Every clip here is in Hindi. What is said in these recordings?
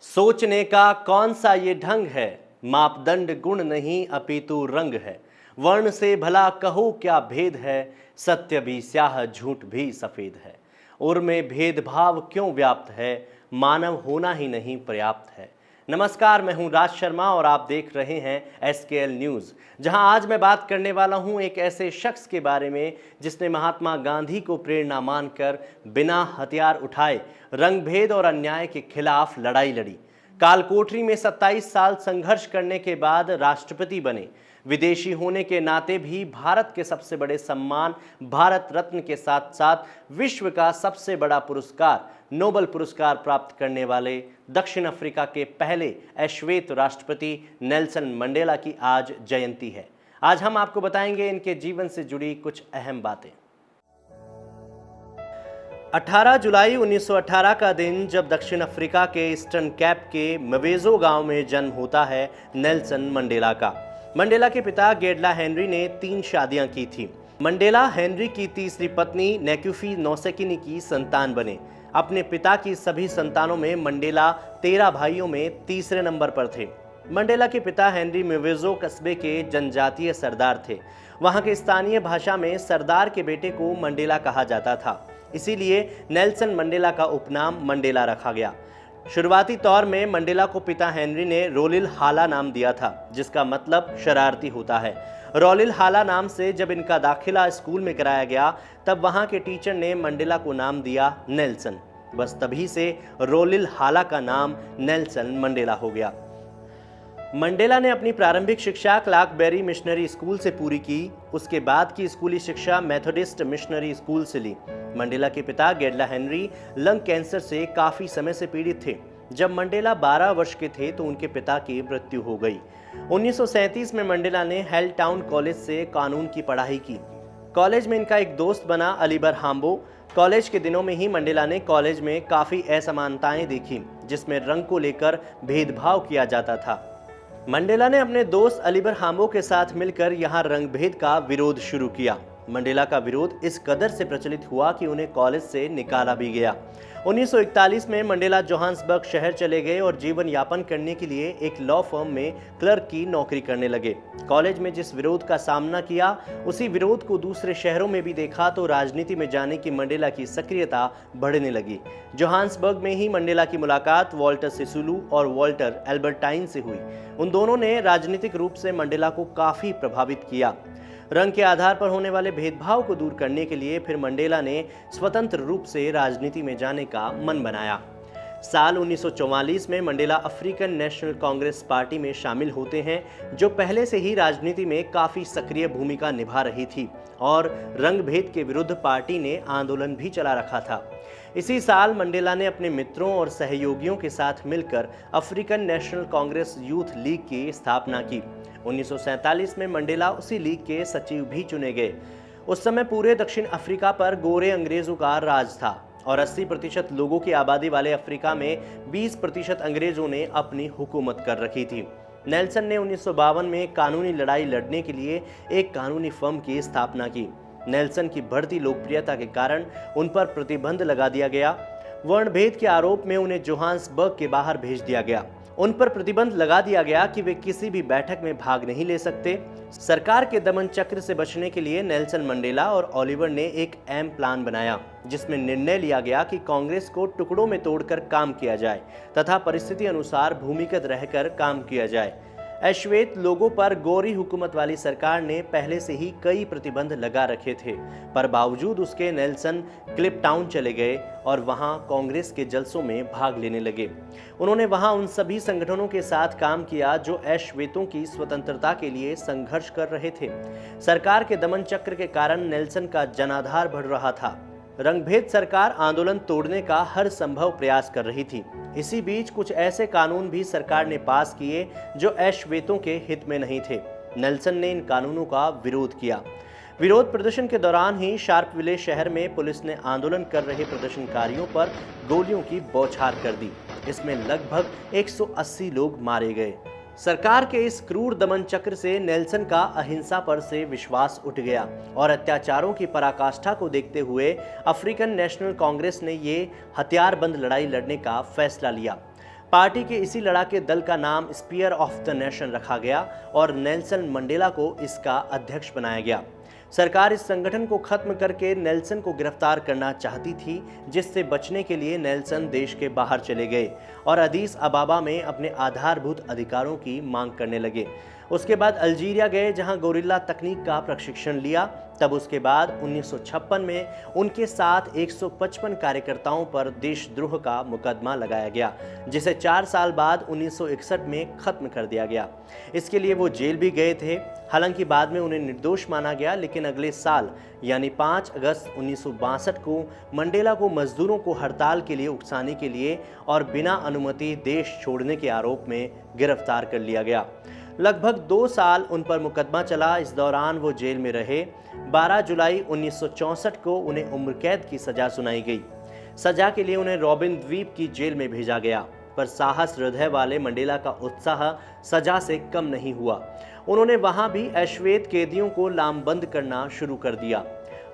सोचने का कौन सा ये ढंग है, मापदंड गुण नहीं अपितु रंग है। वर्ण से भला कहो क्या भेद है, सत्य भी स्याह झूठ भी सफेद है। उर में भेदभाव क्यों व्याप्त है, मानव होना ही नहीं पर्याप्त है। नमस्कार, मैं हूं राज शर्मा और आप देख रहे हैं SKL न्यूज़, जहां आज मैं बात करने वाला हूं एक ऐसे शख्स के बारे में जिसने महात्मा गांधी को प्रेरणा मानकर बिना हथियार उठाए रंगभेद और अन्याय के खिलाफ लड़ाई लड़ी। कालकोठरी में 27 साल संघर्ष करने के बाद राष्ट्रपति बने। विदेशी होने के नाते भी भारत के सबसे बड़े सम्मान भारत रत्न के साथ साथ विश्व का सबसे बड़ा पुरस्कार नोबेल पुरस्कार प्राप्त करने वाले दक्षिण अफ्रीका के पहले अश्वेत राष्ट्रपति नेल्सन मंडेला की आज जयंती है। आज हम आपको बताएंगे इनके जीवन से जुड़ी कुछ अहम बातें। 18 जुलाई 1918 का दिन जब दक्षिण अफ्रीका के ईस्टर्न कैप के मवेजो गांव में जन्म होता है नेल्सन मंडेला का। मंडेला के पिता गेडला हेनरी ने 3 शादियां की थी। मंडेला हेनरी की तीसरी पत्नी नेक्यूफी नौसेकिनी की संतान बने। अपने पिता की सभी संतानों में मंडेला 13 भाइयों में तीसरे नंबर पर थे। मंडेला के पिता हेनरी मवेजो कस्बे के जनजातीय सरदार थे। वहां के स्थानीय भाषा में सरदार के बेटे को मंडेला कहा जाता था, इसीलिए नेल्सन मंडेला का उपनाम मंडेला रखा गया। शुरुआती तौर में मंडेला को पिता हेनरी ने रोलिल हाला नाम दिया था, जिसका मतलब शरारती होता है। रोलिल हाला नाम से जब इनका दाखिला स्कूल में कराया गया तब वहां के टीचर ने मंडेला को नाम दिया नेल्सन। बस तभी से रोलिल हाला का नाम नेल्सन मंडेला हो गया। मंडेला ने अपनी प्रारंभिक शिक्षा क्लार्कबेरी मिशनरी स्कूल से पूरी की। उसके बाद की स्कूली शिक्षा मेथोडिस्ट मिशनरी स्कूल से ली। मंडेला के पिता गेडला हेनरी लंग कैंसर से काफी समय से पीड़ित थे। जब मंडेला 12 वर्ष के थे तो उनके पिता की मृत्यु हो गई। 1937 में मंडेला ने हेल टाउन कॉलेज से कानून की पढ़ाई की। कॉलेज में इनका एक दोस्त बना अलीबर हाम्बो। कॉलेज के दिनों में ही मंडेला ने कॉलेज में काफी असमानताएं देखी, जिसमें रंग को लेकर भेदभाव किया जाता था। मंडेला ने अपने दोस्त अलीबर हाम्बो के साथ मिलकर यहां रंगभेद का विरोध शुरू किया। मंडेला का विरोध इस कदर से प्रचलित हुआ कि उन्हें कॉलेज से निकाला भी गया। 1941 में मंडेला जोहान्सबर्ग शहर चले गए और जीवन यापन करने के लिए एक लॉ फर्म में क्लर्क की नौकरी करने लगे। कॉलेज में जिस विरोध का सामना किया, उसी विरोध को दूसरे शहरों में भी देखा तो राजनीति में जाने की मंडेला की सक्रियता बढ़ने लगी। जोहान्सबर्ग में ही मंडेला की मुलाकात वॉल्टर सिसुलू और वॉल्टर एल्बर्टाइन से हुई। उन दोनों ने राजनीतिक रूप से मंडेला को काफी प्रभावित किया। रंग के आधार पर होने वाले भेदभाव को दूर करने के लिए फिर मंडेला ने स्वतंत्र रूप से राजनीति में जाने का मन बनाया। साल 1944 में Mandela African national Congress party में शामिल होते हैं, जो पहले से ही राजनीति में काफी सक्रिय भूमिका निभा रही थी और रंगभेद के विरुद्ध पार्टी ने आंदोलन भी चला रखा था। इसी साल मंडेला ने अपने मित्रों और सहयोगियों के साथ मिलकर African national Congress youth league की स्थापना की। 1947 में मंडेला उसी लीग के सचिव भी चुने गए। उस समय पूरे दक्षिण अफ्रीका पर गोरे अंग्रेजों का राज था और 80% लोगों की आबादी वाले अफ्रीका में 20% अंग्रेजों ने अपनी हुकूमत कर रखी थी। नेल्सन ने 1952 में कानूनी लड़ाई लड़ने के लिए एक कानूनी फर्म की स्थापना की। नेल्सन की बढ़ती लोकप्रियता के कारण उन पर प्रतिबंध लगा दिया गया। वर्णभेद के आरोप में उन्हें जोहान्सबर्ग के बाहर भेज दिया गया। उन पर प्रतिबंध लगा दिया गया कि वे किसी भी बैठक में भाग नहीं ले सकते। सरकार के दमन चक्र से बचने के लिए नेल्सन मंडेला और ओलिवर ने एक अहम प्लान बनाया, जिसमें निर्णय लिया गया कि कांग्रेस को टुकड़ों में तोड़कर काम किया जाए तथा परिस्थिति अनुसार भूमिगत रहकर काम किया जाए। अश्वेत लोगों पर गोरी हुकूमत वाली सरकार ने पहले से ही कई प्रतिबंध लगा रखे थे, पर बावजूद उसके नेल्सन क्लिप टाउन चले गए और वहां कांग्रेस के जलसों में भाग लेने लगे। उन्होंने वहां उन सभी संगठनों के साथ काम किया जो अश्वेतों की स्वतंत्रता के लिए संघर्ष कर रहे थे। सरकार के दमन चक्र के कारण नेल्सन का जनाधार बढ़ रहा था। रंगभेद सरकार आंदोलन तोड़ने का हर संभव प्रयास कर रही थी। इसी बीच कुछ ऐसे कानून भी सरकार ने पास किए जो अश्वेतों के हित में नहीं थे। नेल्सन ने इन कानूनों का विरोध किया। विरोध प्रदर्शन के दौरान ही शार्पविले शहर में पुलिस ने आंदोलन कर रहे प्रदर्शनकारियों पर गोलियों की बौछार कर दी। इसमें लगभग 180 लोग मारे गए। सरकार के इस क्रूर दमन चक्र से नेल्सन का अहिंसा पर से विश्वास उठ गया और अत्याचारों की पराकाष्ठा को देखते हुए अफ्रीकन नेशनल कांग्रेस ने ये हथियारबंद लड़ाई लड़ने का फैसला लिया। पार्टी के इसी लड़ाके दल का नाम स्पीयर ऑफ द नेशन रखा गया और नेल्सन मंडेला को इसका अध्यक्ष बनाया गया। सरकार इस संगठन को खत्म करके नेल्सन को गिरफ्तार करना चाहती थी, जिससे बचने के लिए नेल्सन देश के बाहर चले गए और अदीस अबाबा में अपने आधारभूत अधिकारों की मांग करने लगे। उसके बाद अल्जीरिया गए, जहां गोरिल्ला तकनीक का प्रशिक्षण लिया। तब उसके बाद 1956 में उनके साथ 155 कार्यकर्ताओं पर देशद्रोह का मुकदमा लगाया गया, जिसे 4 साल बाद 1961 में खत्म कर दिया गया। इसके लिए वो जेल भी गए थे। हालांकि बाद में उन्हें निर्दोष माना गया, लेकिन अगले साल यानी 5 अगस्त 1962 को मंडेला को मजदूरों को हड़ताल के लिए उकसाने के लिए और बिना अनुमति देश छोड़ने के आरोप में गिरफ्तार कर लिया गया। लगभग 2 साल उन पर मुकदमा चला। इस दौरान वो जेल में रहे। 12 जुलाई 1964 को उन्हें उम्र कैद की सजा सुनाई गई। सजा के लिए उन्हें रॉबिन द्वीप की जेल में भेजा गया, पर साहस हृदय वाले मंडेला का उत्साह सजा से कम नहीं हुआ। उन्होंने वहां भी अश्वेत कैदियों को लामबंद करना शुरू कर दिया।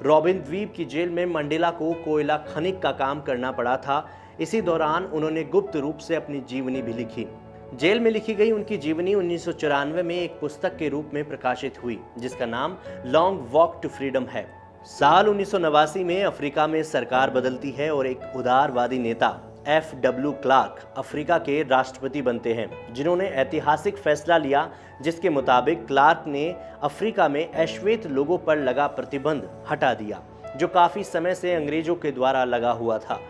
रॉबिन द्वीप की जेल में मंडेला को कोयला खनिक का काम करना पड़ा था। इसी दौरान उन्होंने गुप्त रूप से अपनी जीवनी भी लिखी। जेल में लिखी गई उनकी जीवनी 1994 में एक पुस्तक के रूप में प्रकाशित हुई, जिसका नाम लॉन्ग वॉक टू फ्रीडम है। साल 1989 में अफ्रीका में सरकार बदलती है और एक उदारवादी नेता FW क्लार्क अफ्रीका के राष्ट्रपति बनते हैं, जिन्होंने ऐतिहासिक फैसला लिया, जिसके मुताबिक क्लार्क ने अफ्रीका में अश्वेत लोगों पर लगा प्रतिबंध हटा दिया, जो काफी समय से अंग्रेजों के द्वारा लगा हुआ था।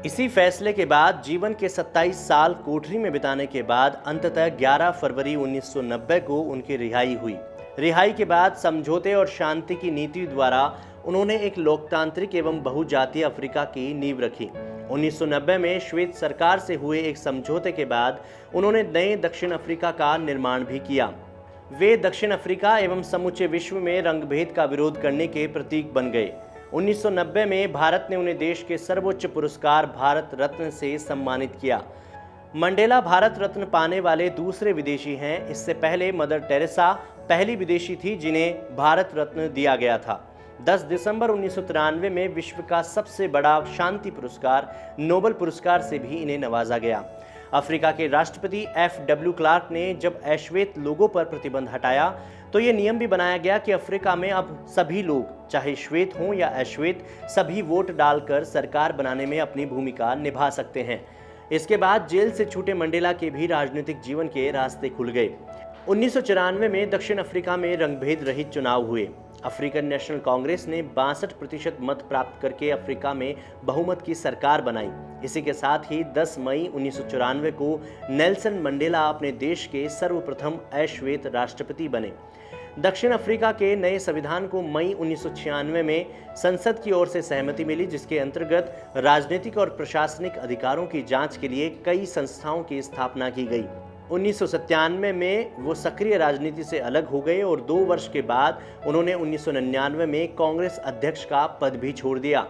इसी फैसले के बाद जीवन के 27 साल कोठरी में बिताने के बाद अंततः 11 फरवरी 1990 को उनकी रिहाई हुई। रिहाई के बाद समझौते और शांति की नीति द्वारा उन्होंने एक लोकतांत्रिक एवं बहुजातीय अफ्रीका की नींव रखी। 1990 में श्वेत सरकार से हुए एक समझौते के बाद उन्होंने नए दक्षिण अफ्रीका का निर्माण भी किया। वे दक्षिण अफ्रीका एवं समूचे विश्व में रंगभेद का विरोध करने के प्रतीक बन गए। 1990 में भारत ने उन्हें देश के सर्वोच्च पुरस्कार भारत रत्न से सम्मानित किया। मंडेला भारत रत्न पाने वाले दूसरे विदेशी हैं। इससे पहले मदर टेरेसा पहली विदेशी थी जिन्हें भारत रत्न दिया गया था। 10 दिसंबर 1993 में विश्व का सबसे बड़ा शांति पुरस्कार नोबेल पुरस्कार से भी इन्हें नवाजा गया। अफ्रीका के राष्ट्रपति FW क्लार्क ने जब अश्वेत लोगों पर प्रतिबंध हटाया, तो ये नियम भी बनाया गया कि अफ्रीका में अब सभी लोग, चाहे श्वेत हों या अश्वेत, सभी वोट डालकर सरकार बनाने में अपनी भूमिका निभा सकते हैं। इसके बाद जेल से छूटे मंडेला के भी राजनीतिक जीवन के रास्ते खुल गए। 1994 में दक्षिण अफ्रीका में रंगभेद रहित चुनाव हुए। अफ्रीकन नेशनल कांग्रेस ने 62% मत प्राप्त करके अफ्रीका में बहुमत की सरकार बनाई। इसी के साथ ही 10 मई 1994 को नेल्सन मंडेला अपने देश के सर्वप्रथम अश्वेत राष्ट्रपति बने। दक्षिण अफ्रीका के नए संविधान को मई 1996 में संसद की ओर से सहमति मिली, जिसके अंतर्गत राजनीतिक और प्रशासनिक अधिकारों की जांच के लिए कई संस्थाओं की स्थापना की गई। 1997 में वो सक्रिय राजनीति से अलग हो गए और 2 वर्ष के बाद उन्होंने 1999 में कांग्रेस अध्यक्ष का पद भी छोड़ दिया।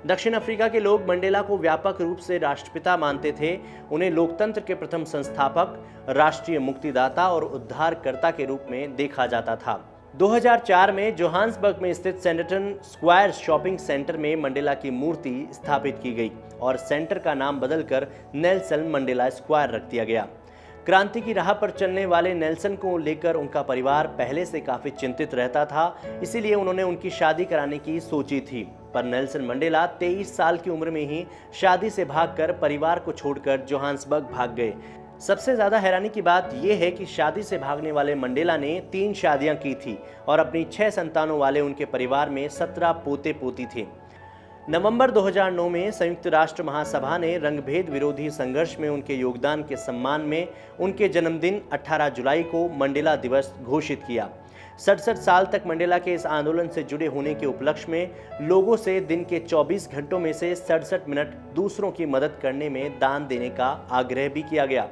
दक्षिण अफ्रीका के लोग मंडेला को व्यापक रूप से राष्ट्रपिता मानते थे। उन्हें लोकतंत्र के प्रथम संस्थापक, राष्ट्रीय मुक्तिदाता और उद्धारकर्ता के रूप में देखा जाता था। 2004 में जोहान्सबर्ग में स्थित सेंटन स्क्वायर शॉपिंग सेंटर में मंडेला की मूर्ति स्थापित की गई और सेंटर का नाम बदलकर नेल्सन मंडेला स्क्वायर रख दिया गया। क्रांति की राह पर चलने वाले नेल्सन को लेकर उनका परिवार पहले से काफी चिंतित रहता था, इसीलिए उन्होंने उनकी शादी कराने की सोची थी। पर नेल्सन मंडेला 23 साल की उम्र में ही शादी से भागकर परिवार को छोड़कर जोहान्सबर्ग भाग गए। सबसे ज्यादा हैरानी की बात यह है कि शादी से भागने वाले मंडेला ने 3 शादियां की थी और अपनी 6 संतानों वाले उनके परिवार में 17 पोते पोती थे। नवंबर 2009 में संयुक्त राष्ट्र महासभा ने रंगभेद विरोधी संघर्ष में उनके योगदान के सम्मान में उनके जन्मदिन 18 जुलाई को मंडेला दिवस घोषित किया। 67 साल तक मंडेला के इस आंदोलन से जुड़े होने के उपलक्ष्य में लोगों से दिन के 24 घंटों में से 67 मिनट दूसरों की मदद करने में दान देने का आग्रह भी किया गया।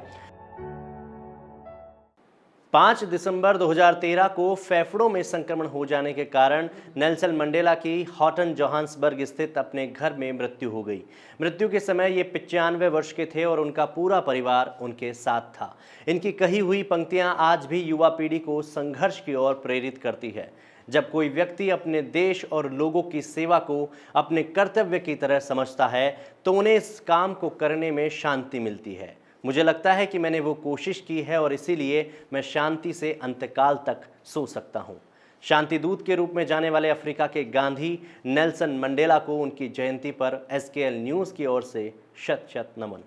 5 दिसंबर 2013 को फेफड़ों में संक्रमण हो जाने के कारण नेल्सन मंडेला की हॉटन जोहान्सबर्ग स्थित अपने घर में मृत्यु हो गई। मृत्यु के समय ये 95 वर्ष के थे और उनका पूरा परिवार उनके साथ था। इनकी कही हुई पंक्तियां आज भी युवा पीढ़ी को संघर्ष की ओर प्रेरित करती है। जब कोई व्यक्ति अपने देश और लोगों की सेवा को अपने कर्तव्य की तरह समझता है, तो उन्हें इस काम को करने में शांति मिलती है। मुझे लगता है कि मैंने वो कोशिश की है और इसीलिए मैं शांति से अंतकाल तक सो सकता हूँ। शांति दूत के रूप में जाने वाले अफ्रीका के गांधी नेल्सन मंडेला को उनकी जयंती पर SKL न्यूज़ की ओर से शत शत नमन।